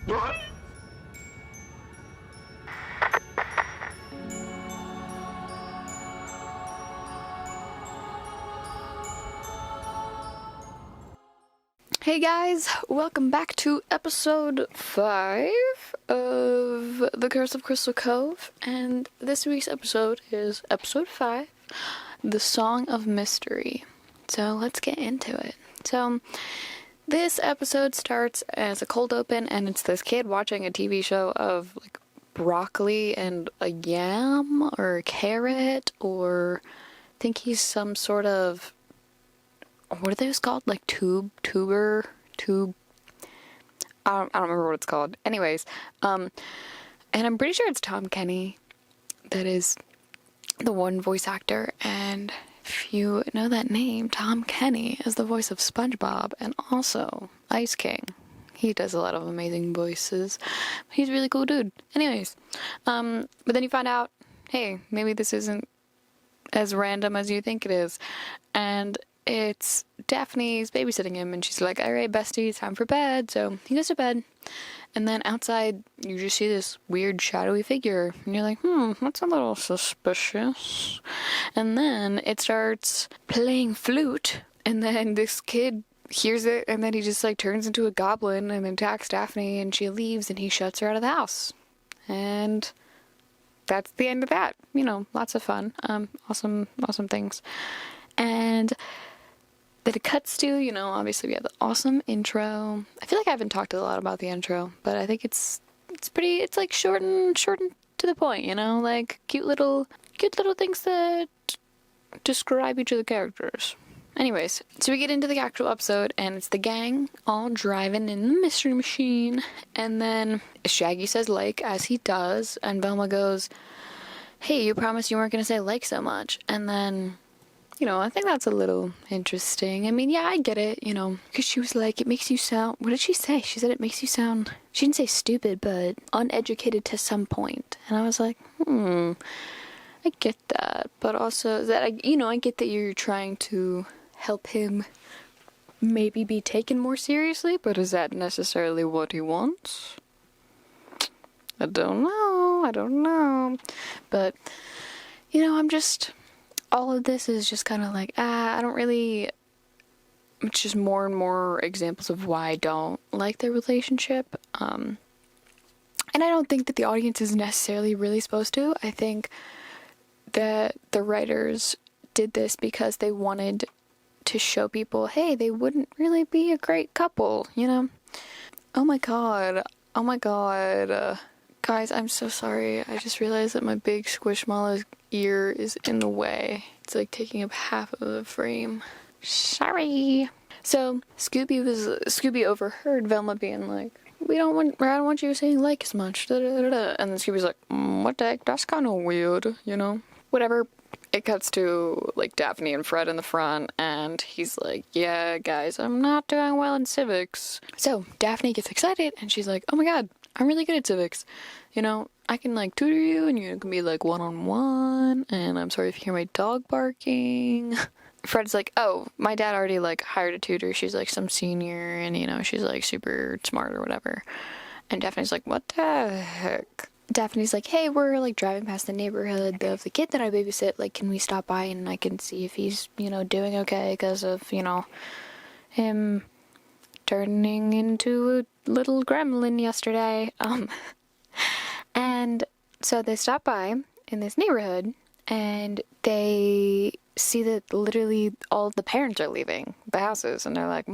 Hey guys, welcome back to episode 5 of The Curse of Crystal Cove, and this week's episode is episode 5, The Song of Mystery. So let's get into it. So this episode starts as a cold open, and it's this kid watching a TV show of like broccoli and a yam or a carrot, or I think he's some sort of, what are those called? Like tuber. I don't remember what it's called. Anyways, and I'm pretty sure it's Tom Kenny that is the one voice actor. And if you know that name, Tom Kenny is the voice of SpongeBob and also Ice King. He does a lot of amazing voices. He's a really cool dude. Anyways, but then you find out, hey, maybe this isn't as random as you think it is. And it's Daphne's babysitting him, and she's like, alright, bestie, time for bed. So he goes to bed, and then outside you just see this weird shadowy figure, and you're like, that's a little suspicious. And then it starts playing flute, and then this kid hears it, and then he just like turns into a goblin and attacks Daphne, and she leaves, and he shuts her out of the house. And that's the end of that. You know, lots of fun. Awesome things. And then it cuts to, you know, obviously we have the awesome intro. I feel like I haven't talked a lot about the intro, but I think it's pretty, it's like short and to the point, you know, like cute little things that describe each of the characters. Anyways, so we get into the actual episode, and it's the gang all driving in the mystery machine, and then Shaggy says like, as he does, and Velma goes, hey, you promised you weren't going to say like so much. And then, you know, I think that's a little interesting. I mean, yeah, I get it, you know, because she was like, it makes you sound, what did she say? She said it makes you sound, she didn't say stupid, but uneducated to some point. And I was like, I get that. But also that, I get that you're trying to help him maybe be taken more seriously, but is that necessarily what he wants? I don't know. But, you know, all of this is just kind of like, I don't really, it's just more and more examples of why I don't like their relationship. And I don't think that the audience is necessarily really supposed to. I think that the writers did this because they wanted to show people, hey, they wouldn't really be a great couple, you know? Oh my god. Guys, I'm so sorry. I just realized that my big Squishmallow ear is in the way. It's like taking up half of the frame. Sorry. So Scooby overheard Velma being like, I don't want you saying like as much. Da, da, da, da. And then Scooby's like, what the heck? That's kind of weird, you know? Whatever. It cuts to like Daphne and Fred in the front, and he's like, yeah, guys, I'm not doing well in civics. So Daphne gets excited, and she's like, oh my god, I'm really good at civics. You know, I can like tutor you, and you can be like one-on-one, and I'm sorry if you hear my dog barking. Fred's like, oh, my dad already like hired a tutor. She's like some senior, and you know, she's like super smart or whatever. And Daphne's like, what the heck? Daphne's like, hey, we're like driving past the neighborhood of the kid that I babysit. Like, can we stop by and I can see if he's, you know, doing okay because of, you know, him turning into a little gremlin yesterday. And so they stop by in this neighborhood, and they see that literally all the parents are leaving the houses, and they're like,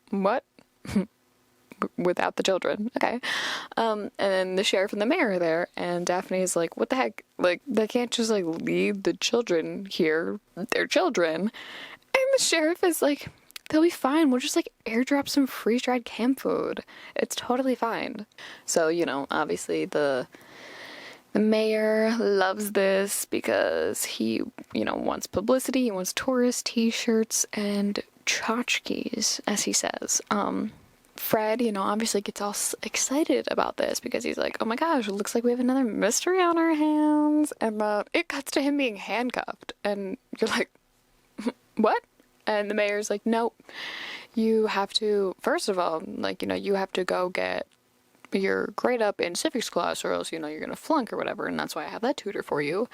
what? Without the children. Okay. And then the sheriff and the mayor are there, and Daphne's like, what the heck? Like, they can't just like leave the children here. They're children. And the sheriff is like, they'll be fine. We'll just like airdrop some freeze-dried camp food. It's totally fine. So, you know, obviously the mayor loves this because he, you know, wants publicity. He wants tourist t-shirts and tchotchkes, as he says. Fred, you know, obviously gets all excited about this because he's like, oh my gosh, it looks like we have another mystery on our hands. And it cuts to him being handcuffed, and you're like, what? And the mayor's like, nope, you have to, first of all, like, you know, you have to go get your grade up in civics class, or else, you're gonna flunk or whatever, and that's why I have that tutor for you.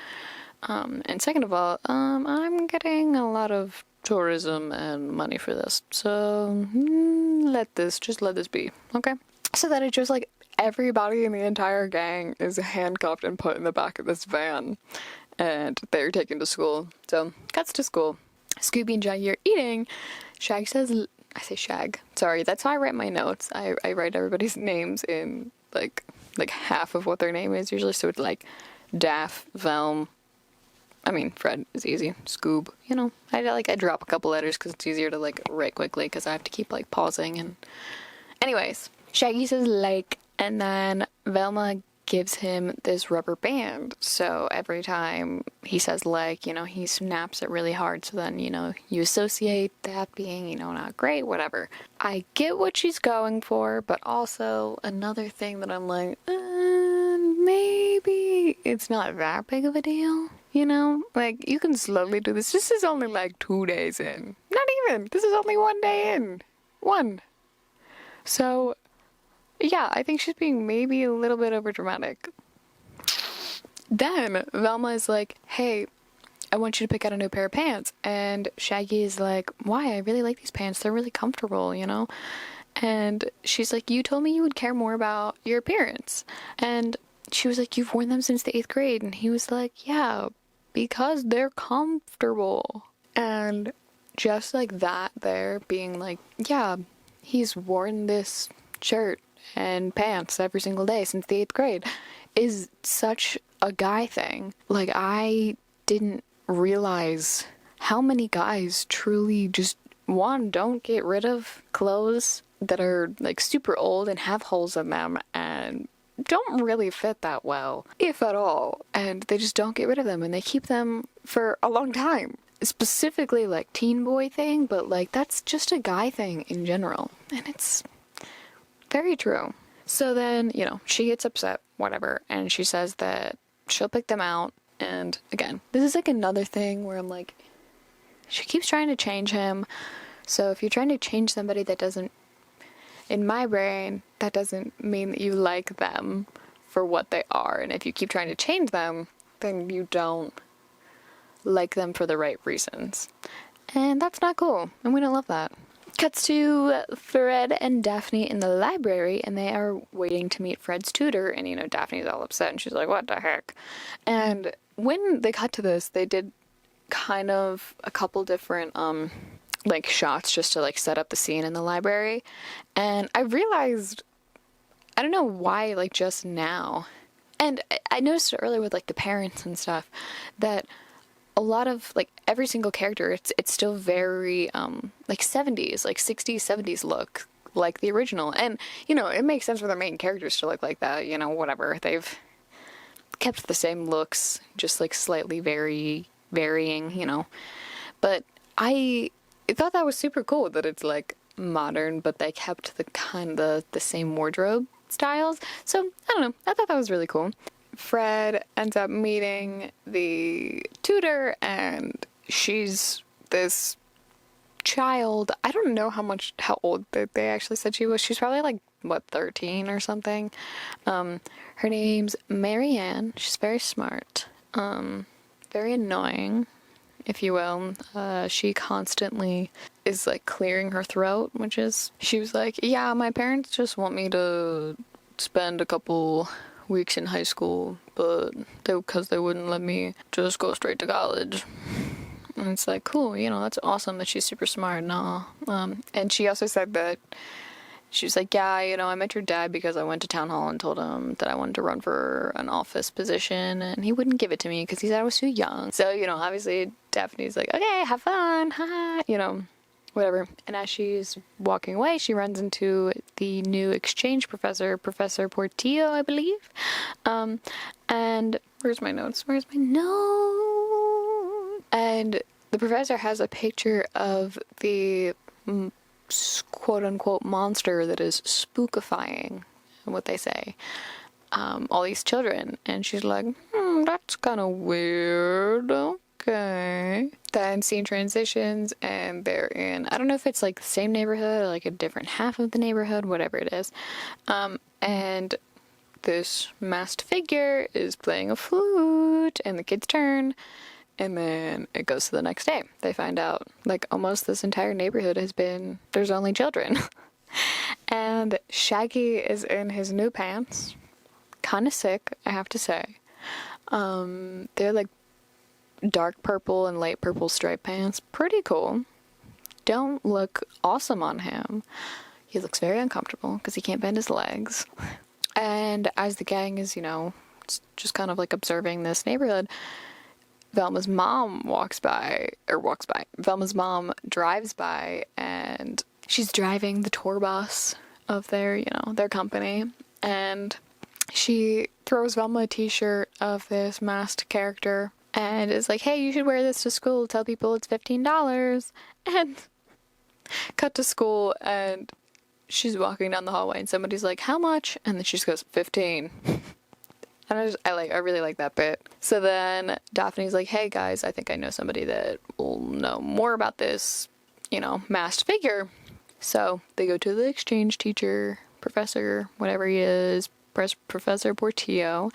And second of all, I'm getting a lot of tourism and money for this, so let this be, okay? So that it's just like everybody in the entire gang is handcuffed and put in the back of this van, and they're taken to school. So, cuts to school. Scooby and Shaggy are eating. Shag says, I say Shag. Sorry, that's how I write my notes. I write everybody's names in like half of what their name is usually. So it's like Daff, Velm. I mean, Fred is easy. Scoob. I drop a couple letters because it's easier to like write quickly because I have to keep like pausing and. Anyways, Shaggy says like, and then Velma gives him this rubber band, so every time he says like, he snaps it really hard, so then, you associate that being, not great, whatever. I get what she's going for, but also another thing that I'm like, maybe it's not that big of a deal, like, you can slowly do this. This is only like 2 days in. Not even, this is only 1 day in. So, yeah, I think she's being maybe a little bit overdramatic. Then Velma is like, hey, I want you to pick out a new pair of pants. And Shaggy is like, why? I really like these pants. They're really comfortable, And she's like, you told me you would care more about your appearance. And she was like, you've worn them since the 8th grade. And he was like, yeah, because they're comfortable. And just like that there being like, yeah, he's worn this shirt and pants every single day since the 8th grade is such a guy thing. Like, I didn't realize how many guys truly just, one, don't get rid of clothes that are like super old and have holes in them and don't really fit that well, if at all, and they just don't get rid of them and they keep them for a long time. Specifically like teen boy thing, but like that's just a guy thing in general, and it's very true. So then, she gets upset, whatever, and she says that she'll pick them out. And again, this is like another thing where I'm like, she keeps trying to change him. So if you're trying to change somebody, that doesn't, in my brain, that doesn't mean that you like them for what they are. And if you keep trying to change them, then you don't like them for the right reasons. And that's not cool. And we don't love that. Cuts to Fred and Daphne in the library, and they are waiting to meet Fred's tutor, and Daphne's all upset, and she's like, what the heck? And when they cut to this, they did kind of a couple different, like, shots just to, like, set up the scene in the library, and I realized, I don't know why, like, just now, and I noticed it earlier with, like, the parents and stuff, that a lot of, like, every single character, it's still very, like, 70s, like, 60s, 70s look, like the original. And, it makes sense for the main characters to look like that, whatever. They've kept the same looks, just, like, slightly varying. But I thought that was super cool that it's, like, modern, but they kept the same wardrobe styles. So, I don't know, I thought that was really cool. Fred ends up meeting the tutor, and she's this child. I don't know how old they actually said she was. She's probably like, 13 or something. Her name's Marianne. She's very smart. Very annoying, if you will. She constantly is like clearing her throat, she was like, yeah, my parents just want me to spend a couple weeks in high school, but because they wouldn't let me just go straight to college. And it's like, cool, that's awesome that she's super smart and all. And she also said that she was like, yeah, I met your dad because I went to town hall and told him that I wanted to run for an office position, and he wouldn't give it to me because he said I was too young. So, obviously Daphne's like, okay, have fun, haha, whatever. And as she's walking away, she runs into the new exchange professor, Professor Portillo, I believe. And where's my notes? And the professor has a picture of the quote-unquote monster that is spookifying, what they say, all these children. And she's like, that's kind of weird. okay. Then scene transitions and they're in, I don't know if it's like the same neighborhood or like a different half of the neighborhood, whatever it is. And this masked figure is playing a flute and the kids turn, and then it goes to the next day. They find out like almost this entire neighborhood there's only children. And Shaggy is in his new pants, kind of sick, I have to say. They're like dark purple and light purple striped pants. Pretty cool. Don't look awesome on him. He looks very uncomfortable because he can't bend his legs. And as the gang is, just kind of like observing this neighborhood, Velma's mom Velma's mom drives by, and she's driving the tour bus of their company, and she throws Velma a t-shirt of this masked character and is like, hey, you should wear this to school, tell people it's $15. And cut to school, and she's walking down the hallway and somebody's like, how much? And then she just goes, 15. And I really like that bit. So then Daphne's like, hey guys, I think I know somebody that will know more about this, masked figure. So they go to the exchange teacher, professor, whatever he is, Professor Portillo,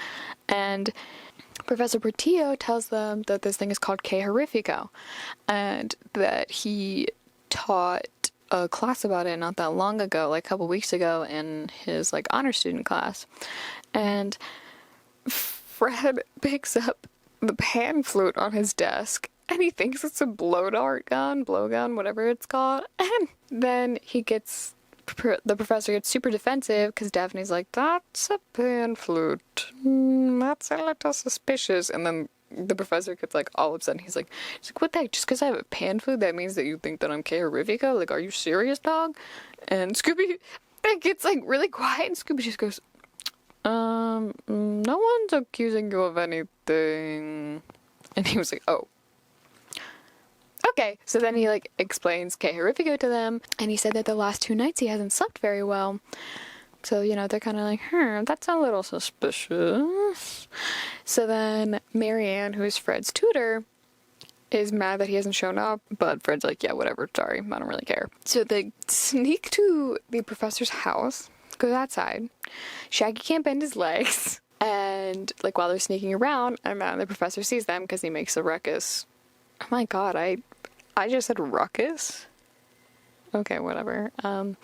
and Professor Portillo tells them that this thing is called Que Horrifico, and that he taught a class about it not that long ago, like a couple weeks ago, in his like honor student class. And Fred picks up the pan flute on his desk and he thinks it's a blowgun, whatever it's called. And then the professor gets super defensive because Daphne's like, that's a pan flute. That's a little suspicious. And then the professor gets like all upset. He's like, what the heck? Just because I have a pan flute, that means that you think that I'm Que Horrifico? Like, are you serious, dog? And Scooby gets like really quiet, and Scooby just goes, no one's accusing you of anything. And he was like, oh. Okay, so then he like explains Que Horrifico to them, and he said that the last 2 nights he hasn't slept very well. So, they're kind of like, that's a little suspicious. So then Marianne, who is Fred's tutor, is mad that he hasn't shown up, but Fred's like, yeah, whatever, sorry, I don't really care. So they sneak to the professor's house, go outside. Shaggy can't bend his legs, and like while they're sneaking around, and then the professor sees them because he makes a ruckus. Oh my god, I just said ruckus? Okay, whatever.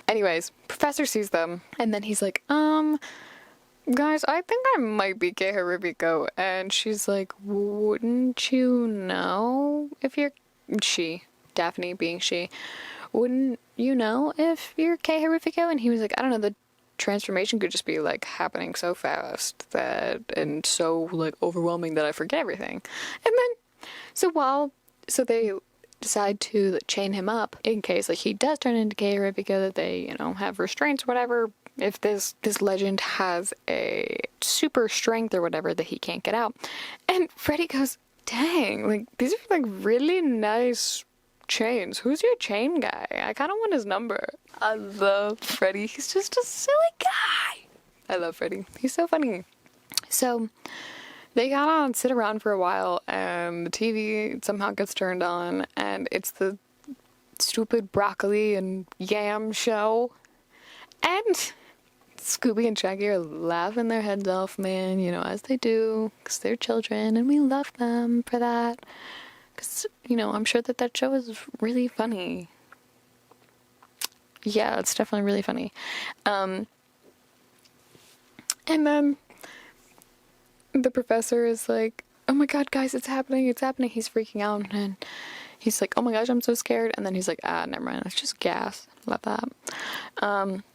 Anyways, professor sees them, and then he's like, guys, I think I might be Que Horrifico. And she's like, wouldn't you know if you're... Daphne being she, wouldn't you know if you're Que Horrifico? And he was like, I don't know, the transformation could just be like happening so fast and so like overwhelming that I forget everything. And then, so they decide to chain him up in case like he does turn into Que Horrifico, that they, have restraints or whatever. If this legend has a super strength or whatever that he can't get out. And Freddy goes, dang, like these are like really nice chains. Who's your chain guy? I kind of want his number. I love Freddy. He's just a silly guy. I love Freddy. He's so funny. So they got on, sit around for a while, and the TV somehow gets turned on, and it's the stupid broccoli and yam show. And Scooby and Shaggy are laughing their heads off, man, as they do, because they're children, and we love them for that. Because, I'm sure that show is really funny. Yeah, it's definitely really funny. And then the professor is like, oh my god, guys, it's happening. He's freaking out, and he's like, oh my gosh, I'm so scared. And then he's like, never mind, it's just gas. Love that.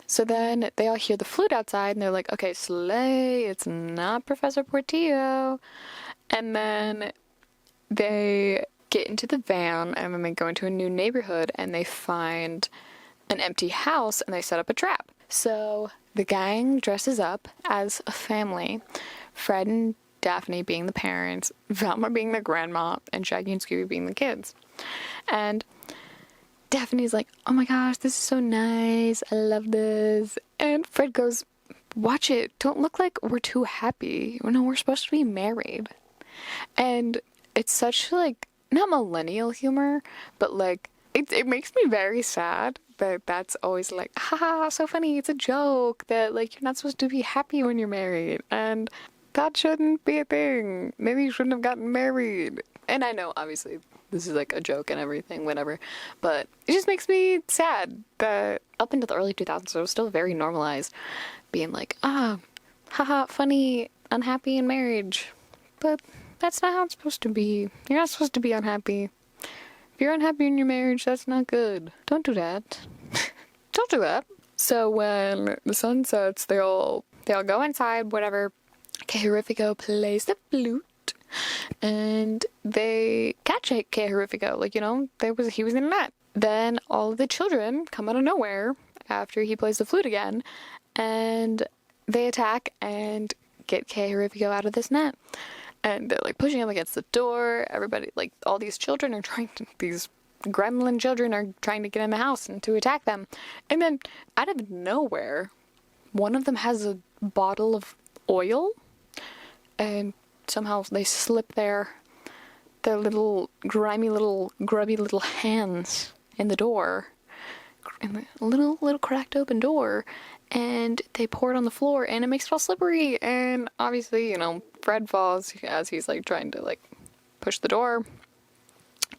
So then they all hear the flute outside, and they're like, okay, slay, it's not Professor Portillo. And then they get into the van, and then they go into a new neighborhood, and they find an empty house, and they set up a trap. So the gang dresses up as a family, Fred and Daphne being the parents, Velma being the grandma, and Shaggy and Scooby being the kids. And Daphne's like, oh my gosh, this is so nice, I love this. And Fred goes, watch it, don't look like we're too happy. No, we're supposed to be married. And it's such like not millennial humor, but like it makes me very sad that that's always like, haha, so funny, it's a joke that like you're not supposed to be happy when you're married, and that shouldn't be a thing. Maybe you shouldn't have gotten married. And I know obviously this is like a joke and everything, whatever, but it just makes me sad that up into the early 2000s it was still very normalized being like, haha, funny, unhappy in marriage. But that's not how it's supposed to be. You're not supposed to be unhappy. If you're unhappy in your marriage, that's not good. Don't do that. Don't do that. So when the sun sets, they all go inside, whatever. Que Horrifico plays the flute, and they catch Que Horrifico. Like, you know, he was in a net. Then all of the children come out of nowhere after he plays the flute again, and they attack and get Que Horrifico out of this net. And they're like pushing him against the door. Everybody, like all these children are these gremlin children are trying to get in the house and to attack them. And then out of nowhere, one of them has a bottle of oil, and somehow they slip their little grubby little hands in the door, in the little cracked open door, and they pour it on the floor, and it makes it all slippery. And obviously, you know, Fred falls as he's like trying to like push the door,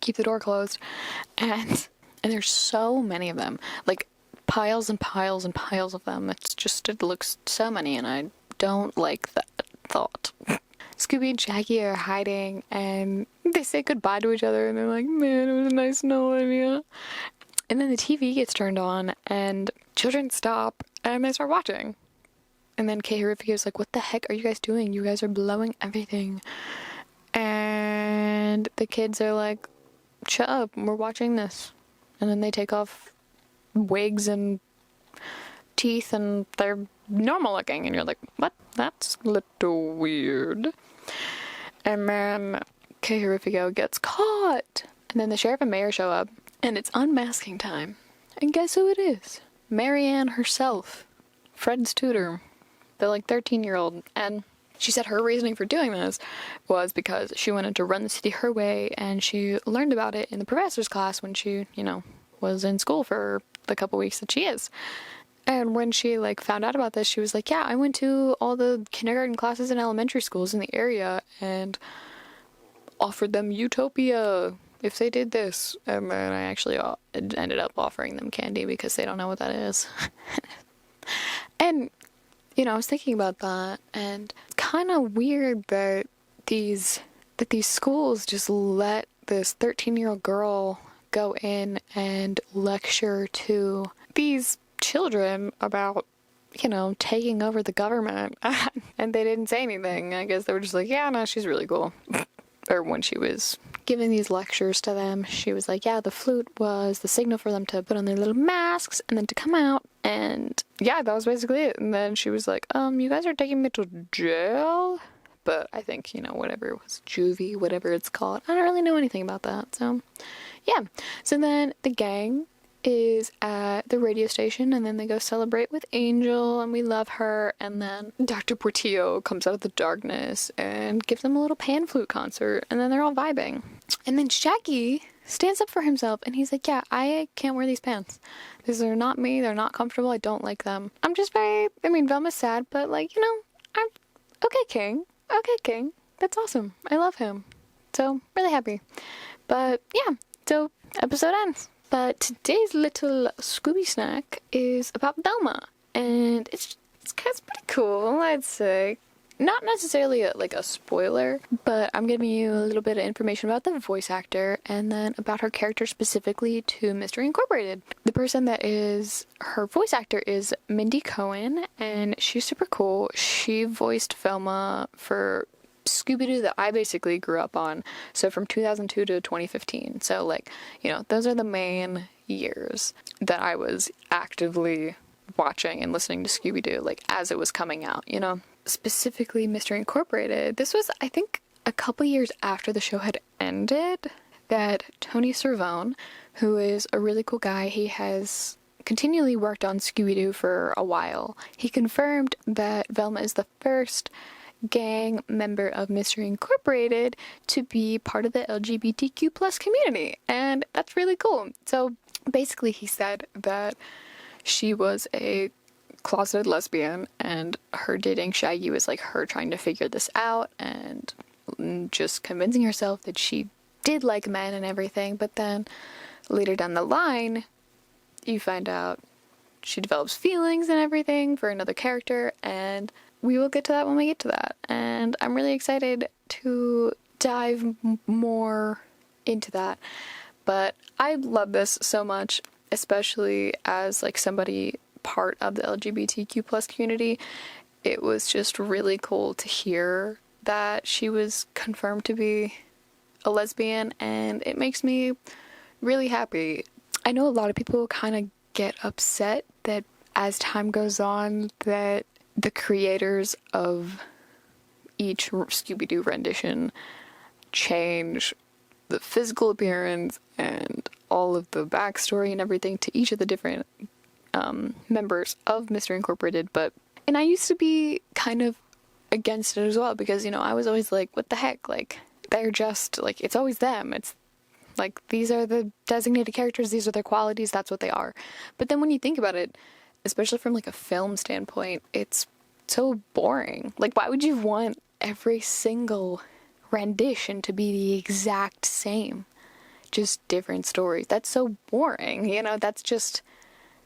keep the door closed, and there's so many of them, like piles and piles and piles of them. It looks so many, and I don't like that thought. Scooby and Jackie are hiding, and they say goodbye to each other, and they're like, man, it was nice knowing you. And then the TV gets turned on, and children stop, and they start watching. And then Que Horrifico's like, what the heck are you guys doing? You guys are blowing everything. And the kids are like, shut up, we're watching this. And then they take off wigs and teeth, and they're normal looking, and you're like, what? That's a little weird. And then Que Horrifico gets caught. And then the sheriff and mayor show up, and it's unmasking time. And guess who it is? Marianne herself, Fred's tutor, the like 13-year-old. And she said her reasoning for doing this was because she wanted to run the city her way, and she learned about it in the professor's class when she, you know, was in school for the couple weeks that she is. And when she like found out about this, she was like, yeah, I went to all the kindergarten classes in elementary schools in the area and offered them utopia if they did this. And then I actually ended up offering them candy because they don't know what that is. And, you know, I was thinking about that, and kind of weird that these schools just let this 13-year-old girl go in and lecture to these children about, you know, taking over the government. And they didn't say anything. I guess they were just like, yeah, no, she's really cool. Or when she was giving these lectures to them, she was like, yeah, the flute was the signal for them to put on their little masks and then to come out. And yeah, that was basically it. And then she was like, you guys are taking me to jail? But I think, you know, whatever it was, juvie, whatever it's called. I don't really know anything about that. So yeah. So then the gang is at the radio station, and then they go celebrate with Angel, and we love her. And then Dr. Portillo comes out of the darkness and gives them a little pan flute concert, and then they're all vibing. And then Jackie stands up for himself, and he's like, yeah, I can't wear these pants. These are not me, they're not comfortable, I don't like them. I'm just Velma's sad, but like, you know, I'm okay, King, that's awesome, I love him. So, really happy. But yeah, so episode ends. But today's little Scooby snack is about Velma, and it's pretty cool, I'd say. Not necessarily a spoiler, but I'm giving you a little bit of information about the voice actor, and then about her character specifically to Mystery Incorporated. The person that is her voice actor is Mindy Cohen, and she's super cool. She voiced Velma for Scooby-Doo that I basically grew up on, so from 2002 to 2015. So like, you know, those are the main years that I was actively watching and listening to Scooby-Doo, like as it was coming out, you know. Specifically Mystery Incorporated, this was, I think, a couple years after the show had ended, that Tony Cervone, who is a really cool guy, he has continually worked on Scooby-Doo for a while, he confirmed that Velma is the first gang member of Mystery Incorporated to be part of the LGBTQ plus community, and that's really cool. So basically he said that she was a closeted lesbian and her dating Shaggy was like her trying to figure this out and just convincing herself that she did like men and everything, but then later down the line you find out she develops feelings and everything for another character, and we will get to that when we get to that. And I'm really excited to dive more into that. But I love this so much, especially as like somebody part of the LGBTQ plus community. It was just really cool to hear that she was confirmed to be a lesbian, and it makes me really happy. I know a lot of people kind of get upset that as time goes on that the creators of each Scooby-Doo rendition change the physical appearance and all of the backstory and everything to each of the different members of Mystery Incorporated, and I used to be kind of against it as well, because, you know, I was always like, what the heck, like, they're just, like, it's always them, it's like, these are the designated characters, these are their qualities, that's what they are. But then when you think about it, especially from like a film standpoint, it's so boring. Like, why would you want every single rendition to be the exact same? Just different stories. That's so boring, you know, that's just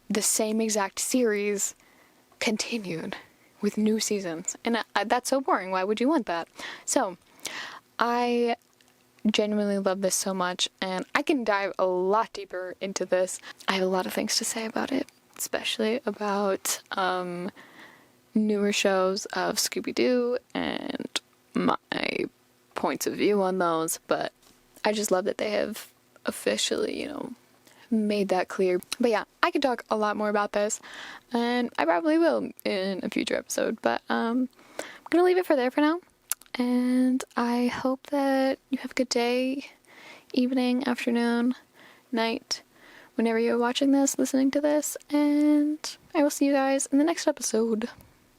the same exact series continued with new seasons. And that's so boring. Why would you want that? So, I genuinely love this so much, and I can dive a lot deeper into this. I have a lot of things to say about it, especially about newer shows of Scooby-Doo and my points of view on those, but I just love that they have officially, you know, made that clear. But yeah, I could talk a lot more about this, and I probably will in a future episode, but I'm gonna leave it for there for now. And I hope that you have a good day, evening, afternoon, night, whenever you're watching this, listening to this, and I will see you guys in the next episode.